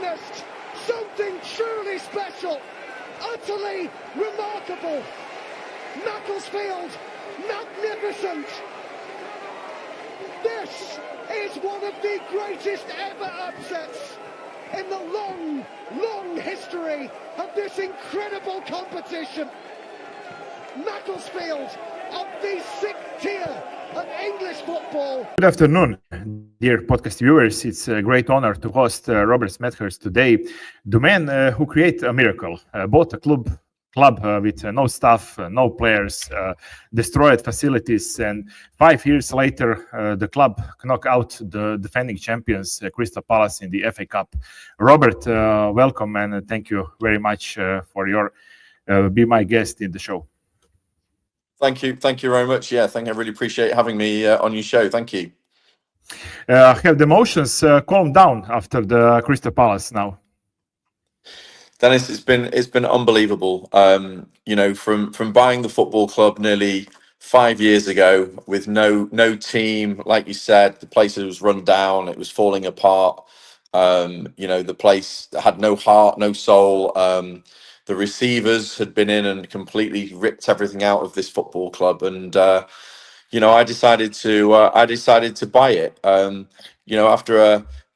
witnessed something truly special, utterly remarkable. Macclesfield, magnificent. This is one of the greatest ever upsets in the long, long history of this incredible competition. Macclesfield of the sixth tier of English football. Good afternoon, dear podcast viewers. It's a great honor to host Robert Smethurst today, the man who created a miracle, bought a club with no staff, no players, destroyed facilities, and 5 years later, the club knocked out the defending champions, Crystal Palace, in the FA Cup. Robert, welcome, and thank you very much for your be my guest in the show. Thank you very much. Yeah, I really appreciate having me on your show. Thank you. Have the emotions calmed down after the Crystal Palace now? Dennis, it's been unbelievable. From buying the football club nearly 5 years ago with no team, like you said, the place was run down, it was falling apart. The place had no heart, no soul. The receivers had been in and completely ripped everything out of this football club, and I decided to buy it.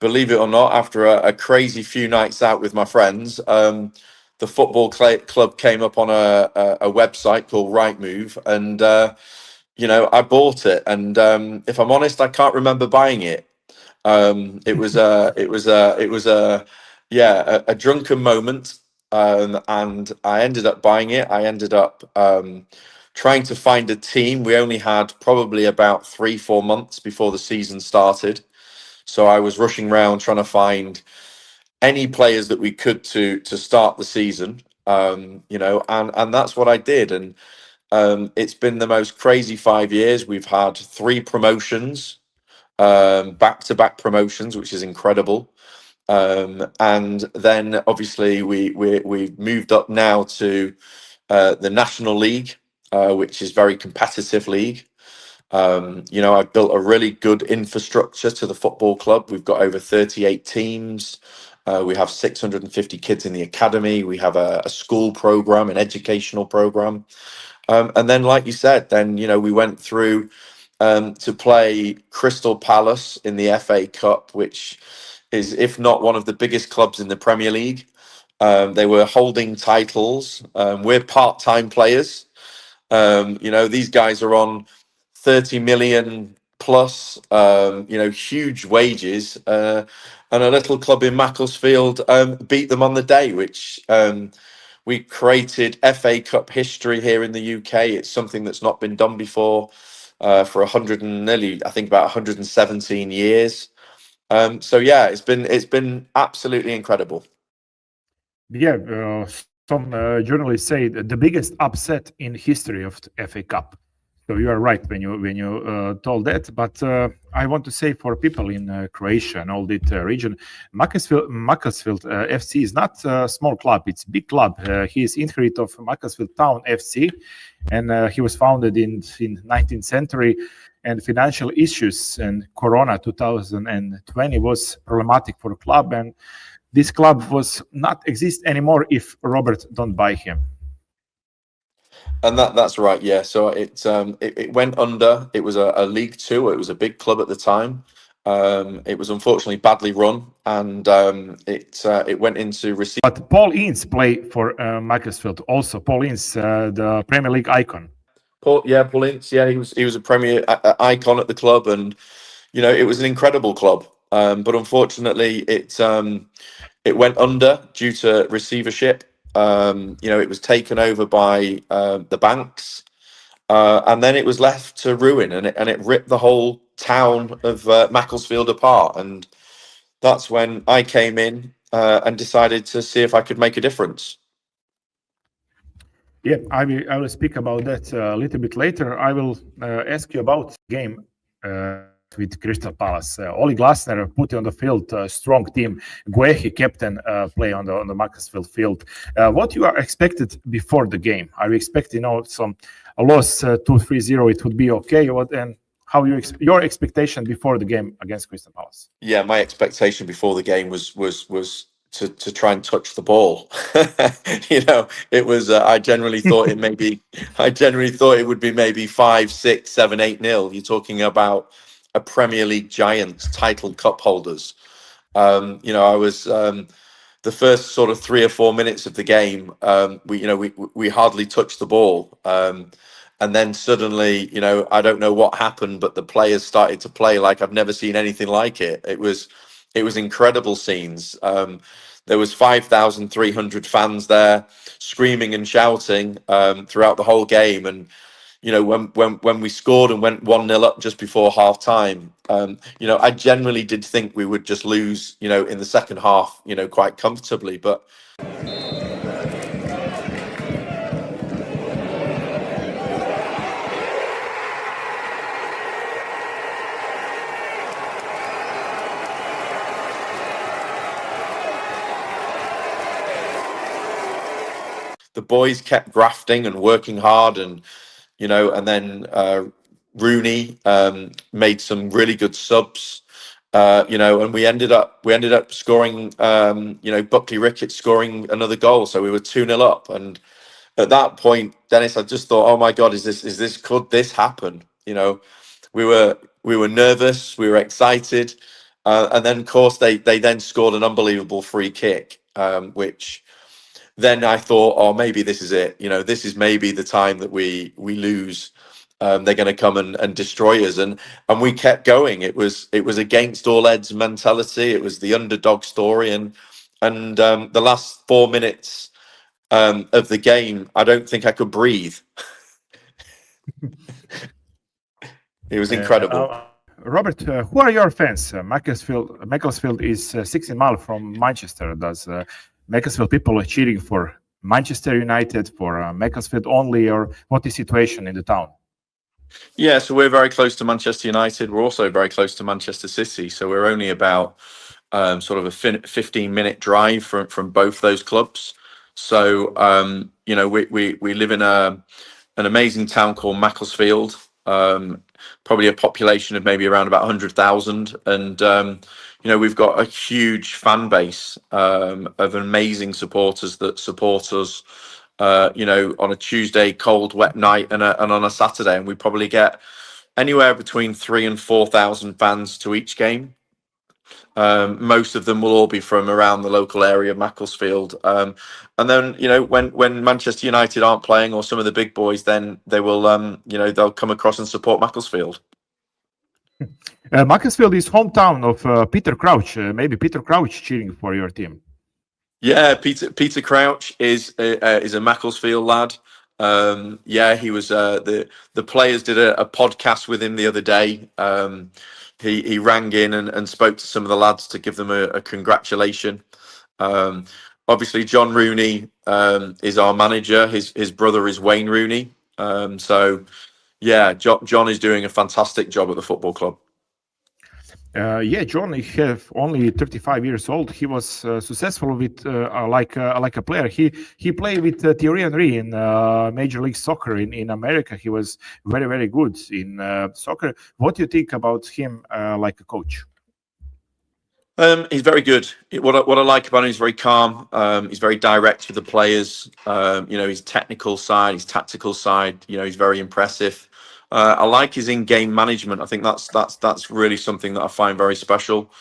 Believe it or not, after a crazy few nights out with my friends, the football club came up on a website called Rightmove, and I bought it. And if I'm honest, I can't remember buying it. It was a drunken moment, and I ended up buying it. I ended up trying to find a team. We only had probably about 3-4 months before the season started. So I was rushing around trying to find any players that we could to start the season, and that's what I did. And it's been the most crazy 5 years. We've had 3 promotions, back-to-back promotions, which is incredible. And then obviously we've moved up now to the National League, which is very competitive league. I've built a really good infrastructure to the football club. We've got over 38 teams. We have 650 kids in the academy. We have a school program, an educational program. And then, like you said, we went through to play Crystal Palace in the FA Cup, which is, if not one of the biggest clubs in the Premier League. They were holding titles. We're part-time players. These guys are on 30 million plus, huge wages, and a little club in Macclesfield beat them on the day, which we created FA Cup history here in the UK. It's something that's not been done before for 117 years. It's been absolutely incredible. Yeah, some journalists say that the biggest upset in history of the FA Cup. So you are right when you told that, but I want to say for people in Croatia and all that region, Macclesfield FC is not a small club; it's a big club. He is inherit of Macclesfield Town FC, and he was founded in 19th century. And financial issues and Corona 2020 was problematic for the club, and this club was not exist anymore if Robert don't buy him. And that's right, yeah. So it went under. It was a League Two. It was a big club at the time. It was unfortunately badly run, and it went into receive. But Paul Ince played for Macclesfield also. Paul Ince, the Premier League icon. Paul Ince, yeah, he was a Premier icon at the club, and it was an incredible club. But unfortunately, it went under due to receivership. It was taken over by the banks, and then it was left to ruin, and it ripped the whole town of Macclesfield apart. And that's when I came in and decided to see if I could make a difference. Yeah, I will speak about that a little bit later. I will ask you about the game with Crystal Palace. Oli Glasner put on the field a strong team. Guehi, captain, play on the Macclesfield field. What you are expected before the game? Are you expecting some a loss 2-3-0? It would be okay. And how your expectation before the game against Crystal Palace? Yeah, my expectation before the game was to try and touch the ball. It was. I generally thought it would be maybe 5, 6, 7, 8-0. You're talking about a Premier League giant, title cup holders. I was the first sort of 3 or 4 minutes of the game. We hardly touched the ball, and then suddenly, I don't know what happened, but the players started to play like I've never seen anything like it. It was incredible scenes. There was 5,300 fans there, screaming and shouting throughout the whole game, and when we scored and went 1-0 up just before half time, I generally did think we would just lose, in the second half, quite comfortably. But the boys kept grafting and working hard, and then Rooney made some really good subs, and we ended up scoring, Buckley Ricketts scoring another goal, so we were 2-0 up. And at that point, Dennis, I just thought, oh my God, could this happen? We were nervous, we were excited, and then of course they then scored an unbelievable free kick, which then I thought, oh, maybe this is it. This is maybe the time that we lose. They're going to come and destroy us, and we kept going. It was against all odds mentality. It was the underdog story, and the last 4 minutes of the game, I don't think I could breathe. It was incredible. Robert, who are your fans? Macclesfield is 16 miles from Manchester. Does Macclesfield people are cheering for Manchester United, for Macclesfield only, or what is the situation in the town? Yeah, so we're very close to Manchester United. We're also very close to Manchester City. So we're only about sort of a 15-minute drive from both those clubs. So we live in an amazing town called Macclesfield. Probably a population of maybe around about 100,000, and we've got a huge fan base of amazing supporters that support us on a Tuesday cold wet night and on a Saturday, and we probably get anywhere between 3,000 and 4,000 fans to each game. Most of them will all be from around the local area of Macclesfield, and then when Manchester United aren't playing, or some of the big boys, then they will they'll come across and support Macclesfield. Macclesfield is hometown of Peter Crouch. Maybe Peter Crouch cheering for your team. Yeah, Peter Crouch is a Macclesfield lad. He was the players did a podcast with him the other day. He rang in and spoke to some of the lads to give them a congratulation. Obviously, John Rooney is our manager. His brother is Wayne Rooney. John is doing a fantastic job at the football club. John is only 35 years old. He was successful with like a player. He played with Thierry Henry in Major League Soccer in America. He was very, very good in soccer. What do you think about him like a coach? He's very good. What I like about him, he's very calm. He's very direct with the players. His technical side, his tactical side. He's very impressive. I like his in-game management. I think that's really something that I find very special.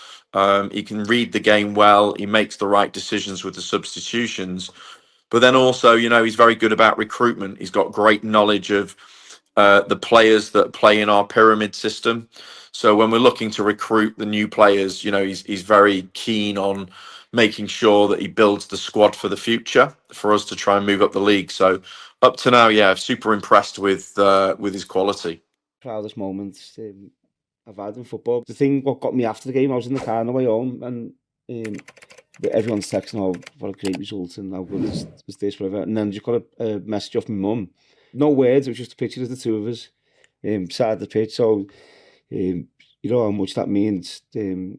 He can read the game well. He makes the right decisions with the substitutions. But then also, he's very good about recruitment. He's got great knowledge of the players that play in our pyramid system. So when we're looking to recruit the new players, he's very keen on making sure that he builds the squad for the future for us to try and move up the league. So up to now, super impressed with his quality. Proudest moments I've had in football. The thing what got me after the game, I was in the car on the way home, and everyone's texting, "Oh, what a great result!" and "How good was this?" whatever. And then just got a message off my mum. No words. It was just a picture of the two of us sat at the pitch. So you know how much that means to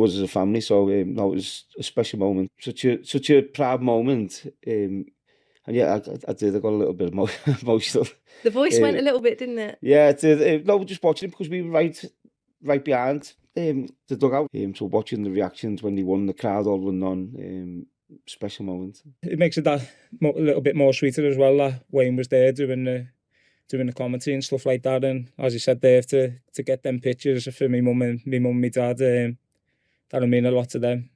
us as a family. So it was a special moment. Such a proud moment. And yeah, I did. I got a little bit emotional. The voice went a little bit, didn't it? Yeah, it did. No, just watching it because we were right behind. the dugout. So watching the reactions when they won, the crowd all run on. Special moment. It makes it that a little bit more sweeter as well that Wayne was there doing the commentary and stuff like that. And as you said there, to get them pictures for me mum and my dad, that'll mean a lot to them.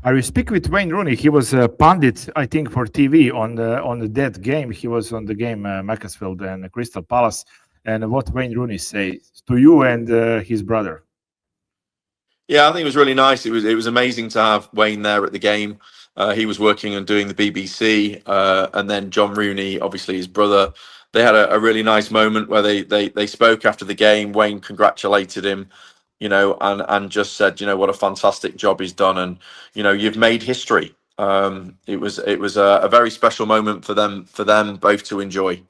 I will speak with Wayne Rooney. He was a pundit, I think, for TV on that game. He was on the game Macclesfield and Crystal Palace. And what Wayne Rooney says to you and his brother. Yeah, I think it was really nice. It was amazing to have Wayne there at the game. He was working and doing the BBC, and then John Rooney, obviously his brother. They had a really nice moment where they spoke after the game. Wayne congratulated him, and just said, what a fantastic job he's done, and you've made history. It was a very special moment for them both to enjoy.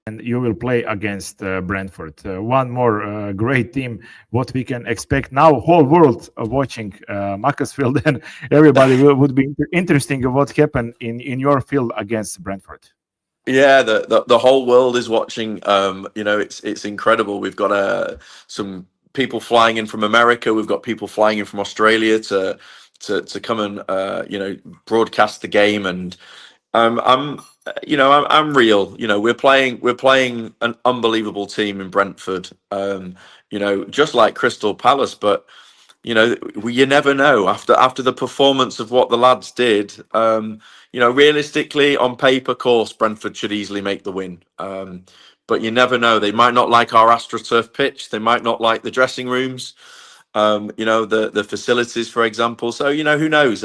And you will play against Brentford. One more great team. What we can expect now, whole world watching Macclesfield, and everybody would be interesting of what happened in your field against Brentford. Yeah, the whole world is watching. It's incredible. We've got some people flying in from America. We've got people flying in from Australia to come and broadcast the game. And I'm real. We're playing an unbelievable team in Brentford. Just like Crystal Palace, but you never know after the performance of what the lads did. Realistically, on paper, of course, Brentford should easily make the win. But you never know. They might not like our AstroTurf pitch. They might not like the dressing rooms. The facilities, for example. So who knows?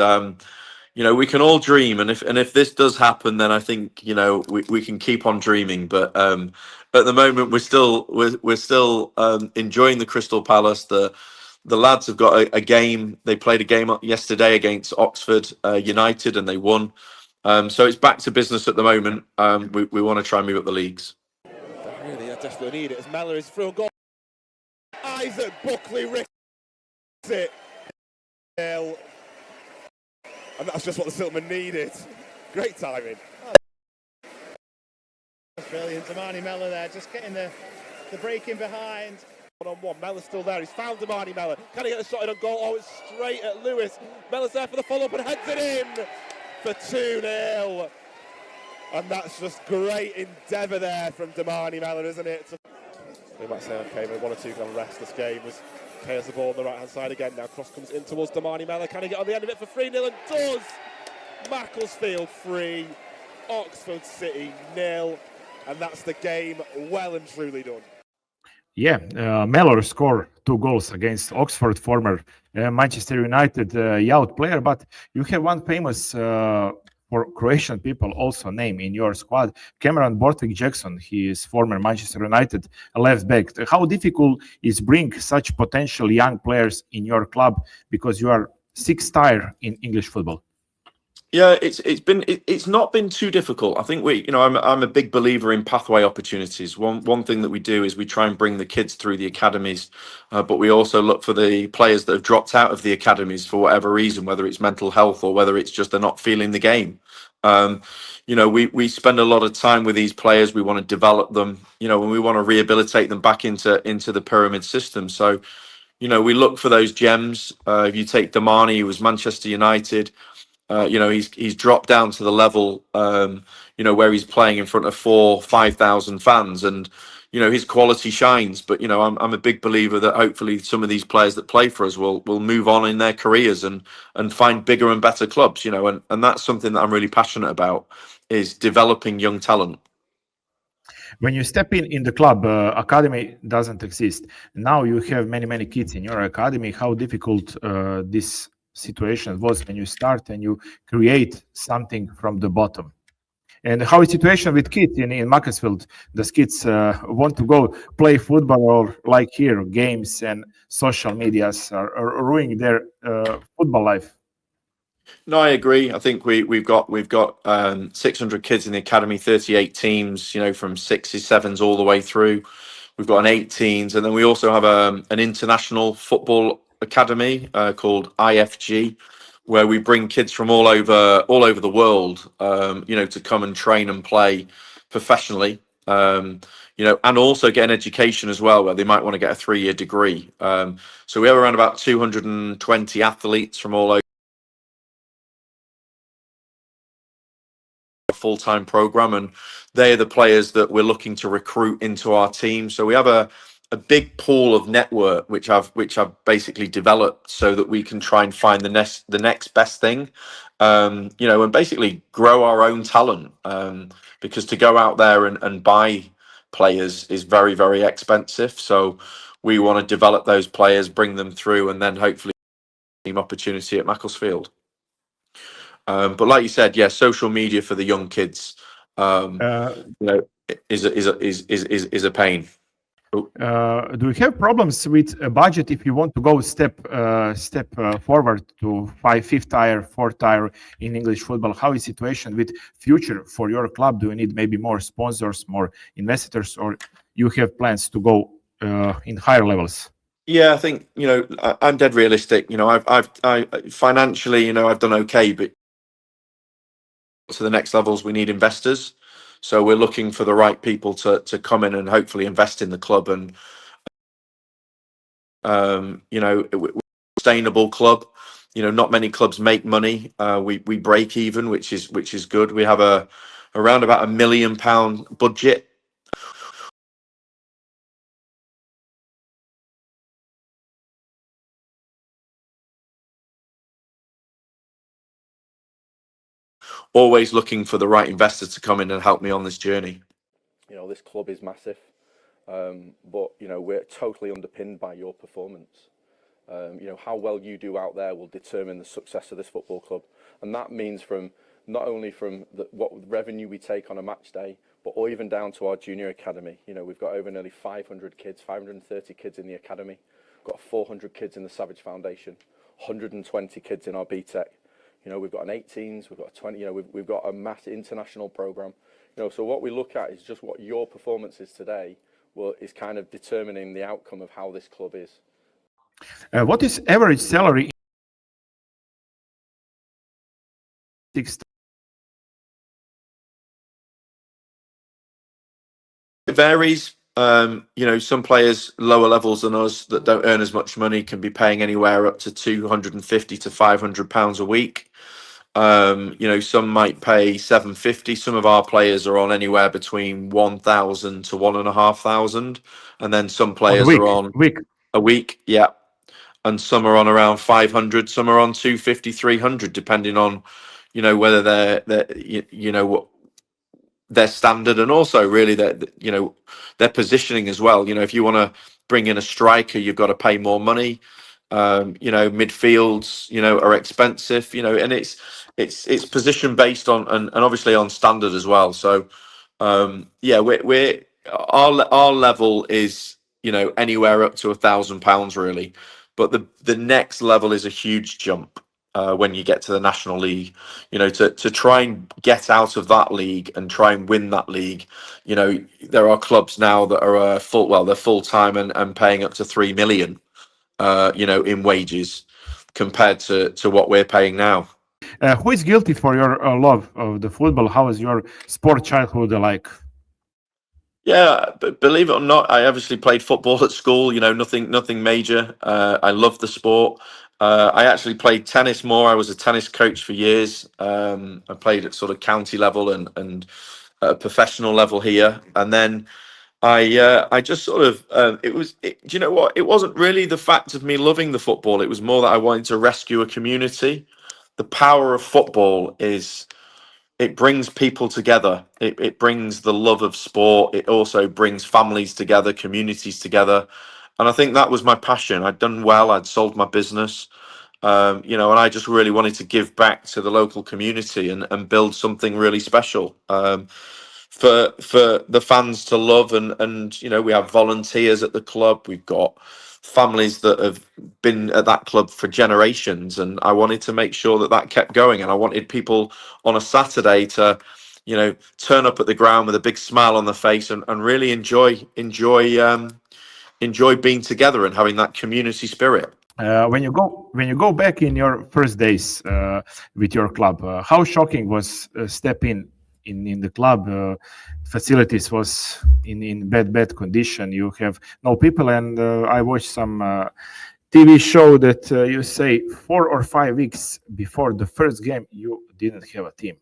We can all dream, and if this does happen, then I think we can keep on dreaming. But at the moment, we're still enjoying the Crystal Palace. The lads have got a game. They played a game yesterday against Oxford United, and they won. So it's back to business at the moment. We want to try and move up the leagues. Really, I desperately need it. As Mellor is through a goal. Isaac Buckley risks it. And that's just what the Siltman needed. Great timing. That's brilliant. Damani Mellor there, just getting the break in behind. One-on-one, Mellor's still there. He's found Damani Mellor. Can he get the shot in on goal? Oh, it's straight at Lewis. Mellor's there for the follow-up and heads it in for 2-0. And that's just great endeavour there from Damani Mellor, isn't it? We might say, okay, maybe 1 or 2 can rest this game. As Kay has the ball on the right-hand side again. Now cross comes in towards Damani Mellor. Can he get on the end of it for 3-0? And does! Macclesfield 3, Oxford City 0. And that's the game well and truly done. Yeah, Mellor scored 2 goals against Oxford, former Manchester United youth player. But you have one famous for Croatian people also name in your squad, Cameron Borthwick-Jackson. He is former Manchester United left back. How difficult is bring such potential young players in your club, because you are 6-star in English football? Yeah, it's not been too difficult. I think I'm a big believer in pathway opportunities. One thing that we do is we try and bring the kids through the academies, but we also look for the players that have dropped out of the academies for whatever reason, whether it's mental health or whether it's just they're not feeling the game. We spend a lot of time with these players. We want to develop them, and we want to rehabilitate them back into the pyramid system. So, we look for those gems. If you take Damani, who was Manchester United. He's dropped down to the level, where he's playing in front of 4,000-5,000 fans, and his quality shines. But I'm a big believer that hopefully some of these players that play for us will move on in their careers and find bigger and better clubs. And that's something that I'm really passionate about, is developing young talent. When you step in the club, academy doesn't exist. Now you have many kids in your academy. How difficult this situation was when you start and you create something from the bottom? And how is situation with kids in Macclesfield? Does kids want to go play football, or like here, games and social medias are ruining their football life? No, I agree. I think we've got 600 kids in the academy, 38 teams, from 6s, 7s all the way through. We've got an 18s, and then we also have an international football academy called IFG, where we bring kids from all over the world, to come and train and play professionally. and also get an education as well, where they might want to get a 3-year degree. So we have around about 220 athletes from all over a full-time program, and they're the players that we're looking to recruit into our team. So we have a big pool of network which I've basically developed so that we can try and find the next best thing, and basically grow our own talent, because to go out there and buy players is very, very expensive. So we want to develop those players, bring them through, and then hopefully team opportunity at Macclesfield. But like you said, social media for the young kids, is a pain. Do you have problems with a budget if you want to go step forward to fifth tier, fourth tier in English football? How is situation with future for your club? Do you need maybe more sponsors, more investors, or you have plans to go in higher levels? Yeah, I think I'm dead realistic. I financially, I've done okay, but to the next levels, we need investors. So we're looking for the right people to come in and hopefully invest in the club, and we're a sustainable club. Not many clubs make money. We break even, which is good. We have around about £1 million budget. Always looking for the right investor to come in and help me on this journey. This club is massive, but we're totally underpinned by your performance. How well you do out there will determine the success of this football club, and that means not only from what revenue we take on a match day, but even down to our junior academy. We've got over nearly 500 kids, 530 kids in the academy. We've got 400 kids in the Savage Foundation, 120 kids in our BTEC. We've got an 18s, we've got a 20. We've got a mass international program. So what we look at is just what your performance is today. Is kind of determining the outcome of how this club is. What is average salary? It varies. Some players lower levels than us that don't earn as much money can be paying anywhere up to £250 to £500 a week. Some might pay £750. Some of our players are on anywhere between £1,000 to £1,500, and then some players are on a week, and some are on around £500. Some are on £250, £300, depending on whether they're what their standard, and also really their positioning as well. If you want to bring in a striker, you've got to pay more money. Midfields are expensive, and it's position based on and obviously on standard as well. So we're our level is anywhere up to £1,000 really, but the next level is a huge jump when you get to the National League. To try and get out of that league and try and win that league, there are clubs now that are they're full time and paying up to £3 million in wages compared to what we're paying now. Who is guilty for your love of the football? How was your sport childhood like? Yeah, but believe it or not, I obviously played football at school. Nothing major. I love the sport. I actually played tennis more. I was a tennis coach for years. I played at sort of county level and professional level here, and then I just sort of do you know what? It wasn't really the fact of me loving the football. It was more that I wanted to rescue a community. The power of football is it brings people together. It brings the love of sport. It also brings families together, communities together. And I think that was my passion. I'd done well. I'd sold my business, and I just really wanted to give back to the local community and build something really special for the fans to love. And we have volunteers at the club. We've got families that have been at that club for generations, and I wanted to make sure that kept going. And I wanted people on a Saturday to turn up at the ground with a big smile on their face and really enjoy being together and having that community spirit. When you go back in your first days with your club, how shocking was step in the club? Facilities was in bad condition. You have no people, and I watched some TV show that you say 4 or 5 weeks before the first game you didn't have a team.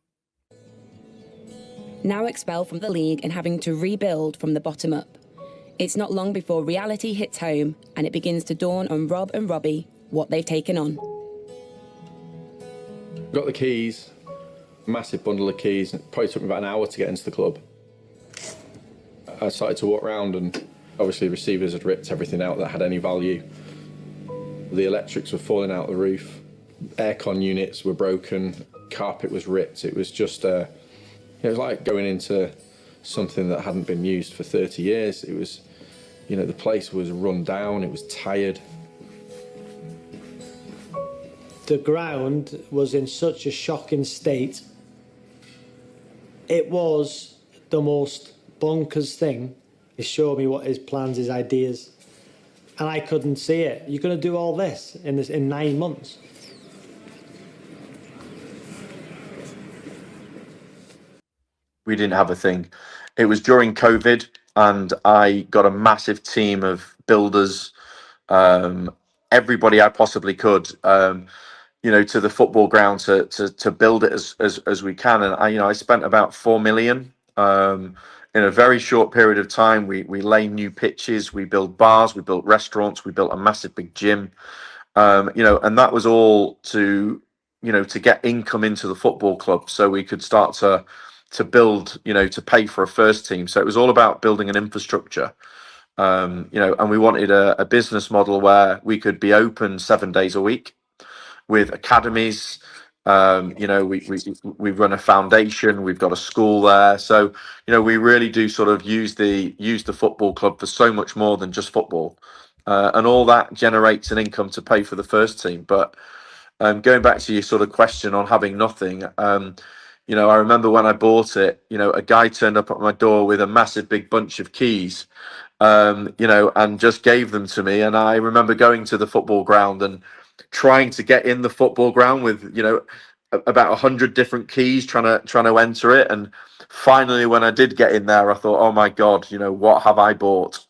Now expelled from the league and having to rebuild from the bottom up. It's not long before reality hits home and it begins to dawn on Rob and Robbie what they've taken on. Got the keys, massive bundle of keys. It probably took me about an hour to get into the club. I started to walk around and obviously receivers had ripped everything out that had any value. The electrics were falling out the roof. Aircon units were broken. Carpet was ripped. It was just, it was like going into something that hadn't been used for 30 years. It was, the place was run down. It was tired. The ground was in such a shocking state. It was the most bonkers thing. He showed me what his plans, his ideas, and I couldn't see it. You're going to do all this in 9 months. We didn't have a thing. It was during COVID, and I got a massive team of builders, everybody I possibly could, to the football ground to build it as we can. And I spent about 4 million in a very short period of time. We lay new pitches, we built bars, we built restaurants, we built a massive big gym, and that was all to get income into the football club, so we could start to build, to pay for a first team. So it was all about building an infrastructure, and we wanted a business model where we could be open 7 days a week with academies. We run a foundation, we've got a school there. So, we really do sort of use the football club for so much more than just football. And all that generates an income to pay for the first team. But going back to your sort of question on having nothing, I remember when I bought it, a guy turned up at my door with a massive big bunch of keys, and just gave them to me. And I remember going to the football ground and trying to get in the football ground with, about 100 different keys, trying to enter it. And finally, when I did get in there, I thought, oh my God, what have I bought?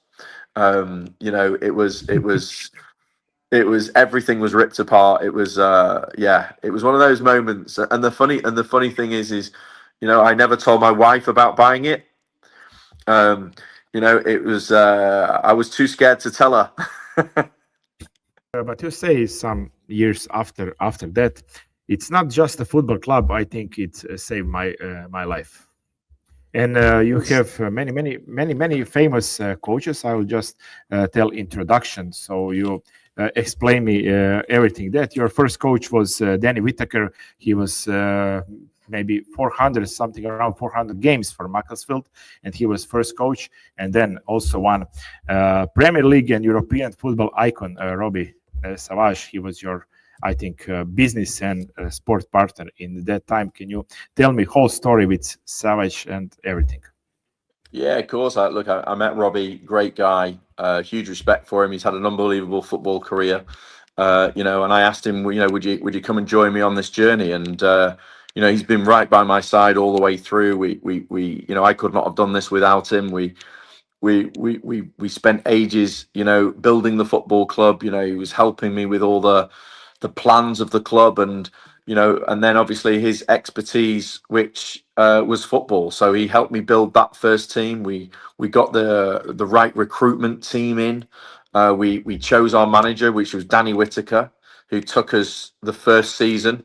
It was everything was ripped apart. It was it was one of those moments. And the funny thing is I never told my wife about buying it. It was I was too scared to tell her. But you say some years after that, it's not just a football club. I think it saved my life. And you have many famous coaches. I will just tell introduction. So you explain me everything. That your first coach was Danny Whitaker. He was maybe 400 something, around 400 games for Macclesfield, and he was first coach. And then also won Premier League and European football icon Robbie Savage. He was your, I think, business and sport partner in that time. Can you tell me whole story with Savage and everything? Yeah, of course. I met Robbie, great guy, huge respect for him. He's had an unbelievable football career, and I asked him, would you come and join me on this journey? And he's been right by my side all the way through. We I could not have done this without him. We spent ages, building the football club. He was helping me with all the plans of the club, and and then obviously his expertise, which was football. So he helped me build that first team. We got the right recruitment team in. We chose our manager, which was Danny Whitaker, who took us the first season.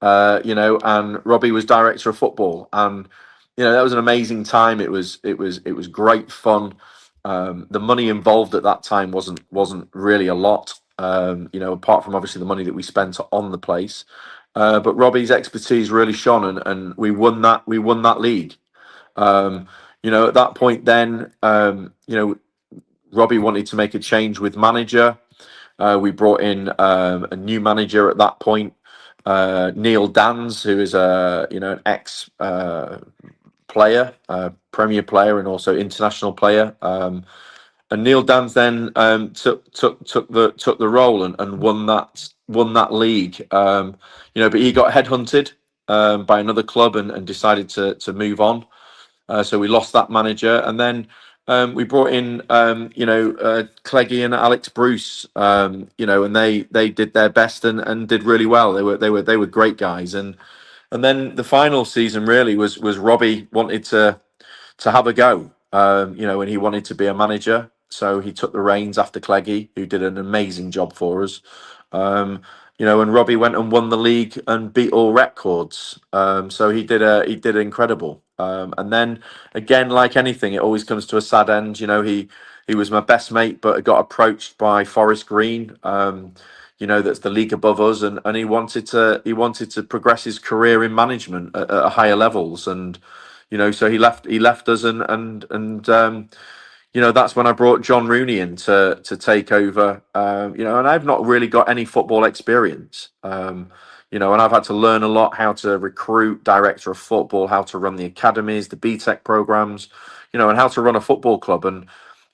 And Robbie was director of football, and that was an amazing time. It was great fun. The money involved at that time wasn't really a lot, apart from obviously the money that we spent on the place. But Robbie's expertise really shone, and we won that league. At that point, then Robbie wanted to make a change with manager. We brought in a new manager at that point, Neil Dans, who is an ex player, Premier player, and also international player. And Neil Dans then took the role and won that league. But he got headhunted by another club and decided to move on. So we lost that manager, and then We brought in, Cleggy and Alex Bruce, and they did their best and did really well. They were great guys. And then the final season really was Robbie wanted to have a go, and he wanted to be a manager. So he took the reins after Cleggy, who did an amazing job for us. And Robbie went and won the league and beat all records. So he did incredible. And then again, like anything, it always comes to a sad end. He was my best mate, but got approached by Forest Green. That's the league above us, and he wanted to progress his career in management at higher levels, and so he left us, and that's when I brought John Rooney in to take over. And I've not really got any football experience. And I've had to learn a lot how to recruit, director of football, how to run the academies, the BTEC programs, and how to run a football club. And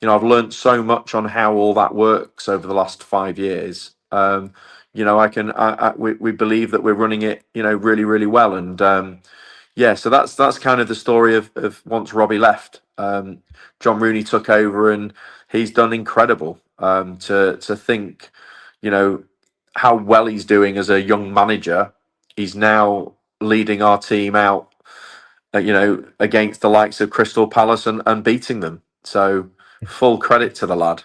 I've learned so much on how all that works over the last 5 years. We believe that we're running it, really, really well. And so that's kind of the story of once Robbie left. John Rooney took over, and he's done incredible. To think, how well he's doing as a young manager. He's now leading our team out, against the likes of Crystal Palace and beating them. So full credit to the lad.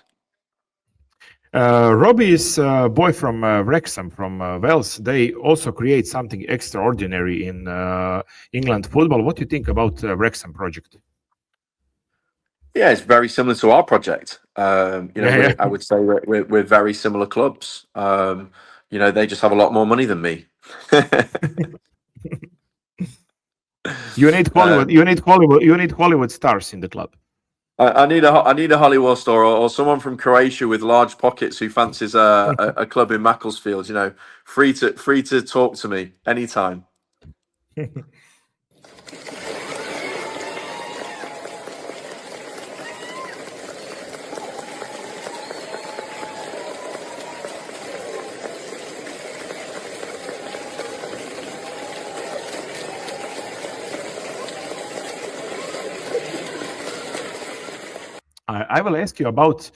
Robbie is a boy from Wrexham, from Wales. They also create something extraordinary in England football. What do you think about Wrexham project? Yeah, it's very similar to our project. I would say we're very similar clubs. They just have a lot more money than me. You need Hollywood. You need Hollywood stars in the club. I need a Hollywood star or someone from Croatia with large pockets who fancies a club in Macclesfield. Free to talk to me anytime. I will ask you about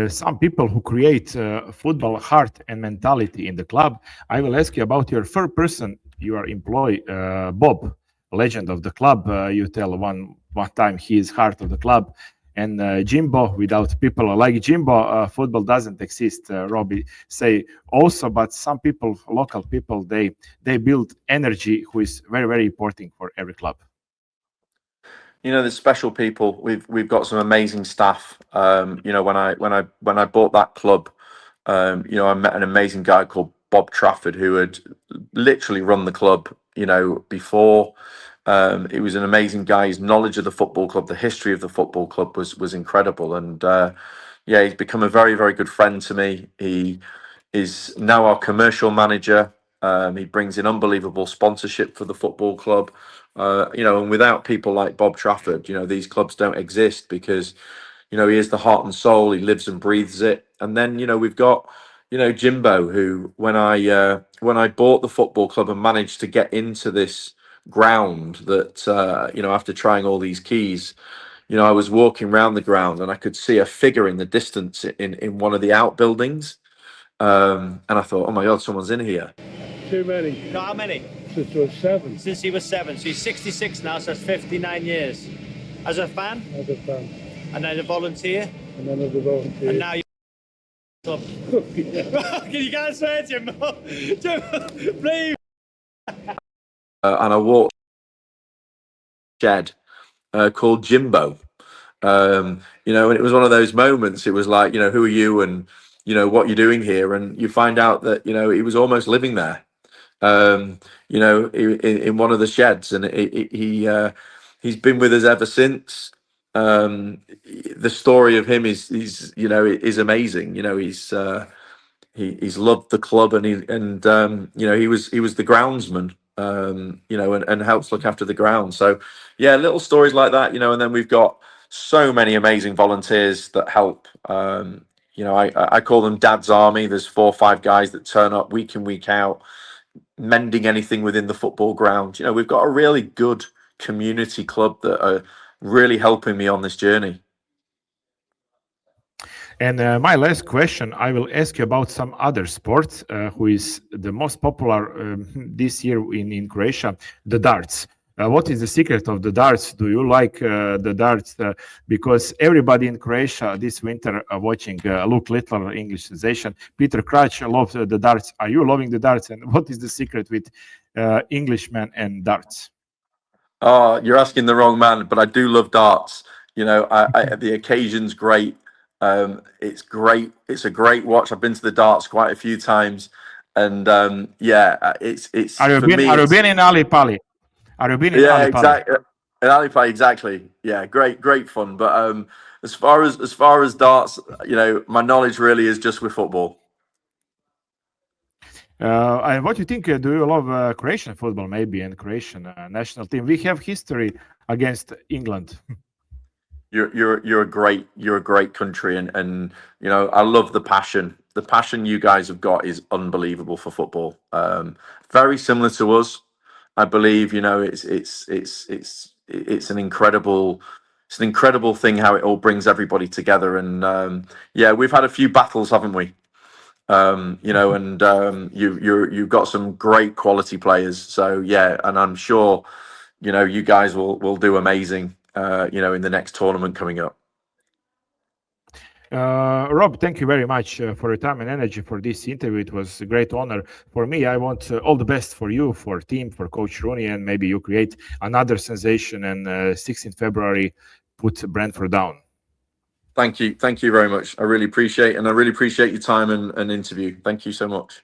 some people who create football heart and mentality in the club. I will ask you about your first person you are employ, Bob, legend of the club. You tell one time he is heart of the club. And Jimbo, without people like Jimbo, football doesn't exist. Robbie say also, but some people, local people, they build energy, who is very, very important for every club. There's special people. We've got some amazing staff. When I bought that club, I met an amazing guy called Bob Trafford, who had literally run the club, before. He was an amazing guy. His knowledge of the football club, the history of the football club was incredible. And he's become a very, very good friend to me. He is now our commercial manager. He brings in unbelievable sponsorship for the football club. And without people like Bob Trafford, these clubs don't exist, because, he is the heart and soul. He lives and breathes it. And then, we've got, Jimbo, who, when I bought the football club and managed to get into this ground that, after trying all these keys, I was walking around the ground and I could see a figure in the distance in one of the outbuildings. And I thought, oh my God, someone's in here. Too many. No, how many? Since I was 7. Since he was 7. So he's 66 now, so that's 59 years. As a fan? As a fan. And then a volunteer? And then as a volunteer. And now you're club. You can't swear, Jimbo. Jimbo, please. And I walked shed called Jimbo. And it was one of those moments. It was like, who are you, and what you're doing here, and you find out that he was almost living there, in one of the sheds, and he's been with us ever since. The story of him is amazing. He's loved the club, and he was the groundsman. And helps look after the ground. So, little stories like that, and then we've got so many amazing volunteers that help. I call them Dad's Army. There's 4 or 5 guys that turn up week in, week out, mending anything within the football ground. We've got a really good community club that are really helping me on this journey. And my last question, I will ask you about some other sport who is the most popular this year in Croatia, the darts. What is the secret of the darts? Do you like the darts? Because everybody in Croatia this winter watching Luke Littler, English sensation, Peter Crouch loves the darts. Are you loving the darts? And what is the secret with Englishmen and darts? Oh, you're asking the wrong man, but I do love darts. You know, the occasion's great. It's great. It's a great watch. I've been to the darts quite a few times, and it's. Are you been in Ali Pali? Are you been in Ali Pali? Exactly. In Ali Pali, exactly. Yeah, great fun. But as far as darts, you know, my knowledge really is just with football. And what do you think? Do you love Croatian football, maybe, and Croatian national team? We have history against England. You're a great country, and you know, I love the passion. The passion you guys have got is unbelievable for football. Very similar to us, I believe. You know, it's an incredible thing how it all brings everybody together. And we've had a few battles, haven't we? You know, and you've got some great quality players. So yeah, and I'm sure, you know, you guys will do amazing. You know, in the next tournament coming up. Rob, thank you very much for your time and energy for this interview. It was a great honor for me. I want all the best for you, for team, for Coach Rooney, and maybe you create another sensation and 16th February put Brentford down. Thank you very much. I really appreciate your time and interview. Thank you so much.